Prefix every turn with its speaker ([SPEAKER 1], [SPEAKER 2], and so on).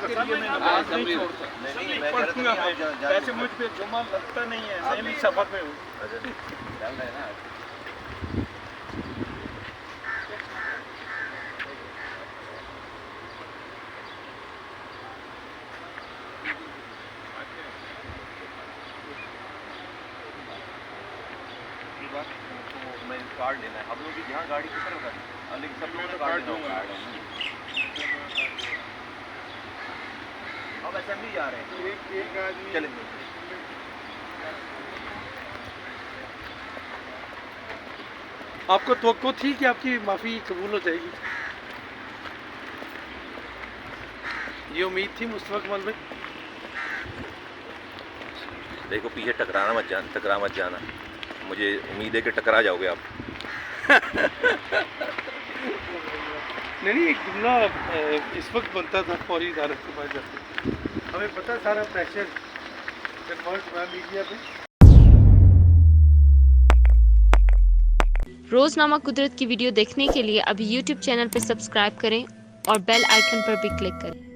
[SPEAKER 1] आपके लिए मैं नमाज नहीं छोड़ता, पढ़ूंगा मैं। वैसे मुझ पे जुम्मा लगता नहीं है, मैं भी सफर में हूँ।
[SPEAKER 2] मैं कार्ड लेना है, हम लोग भी यहाँ गाड़ी की तरफ है, लेकिन सब लोगों ने कार्ड लूँगा। अब असेंबली जा रहे हैं, एक आदमी चले।
[SPEAKER 3] आपको तवक्को थी कि आपकी माफ़ी कबूल हो जाएगी? ये उम्मीद थी मुस्तफा कमाल भाई?
[SPEAKER 2] देखो पीछे टकरा मत जाना, मुझे उम्मीद है कि टकरा जाओगे आप।
[SPEAKER 3] नहीं, एक जुमला इस वक्त बनता था फौरी अदालत के पास जाते, हमें पता सारा प्रेशर कन्वर्ट हुआ मीडिया पे।
[SPEAKER 4] रोज़नामा कुदरत की वीडियो देखने के लिए अभी YouTube चैनल पर सब्सक्राइब करें और बेल आइकन पर भी क्लिक करें।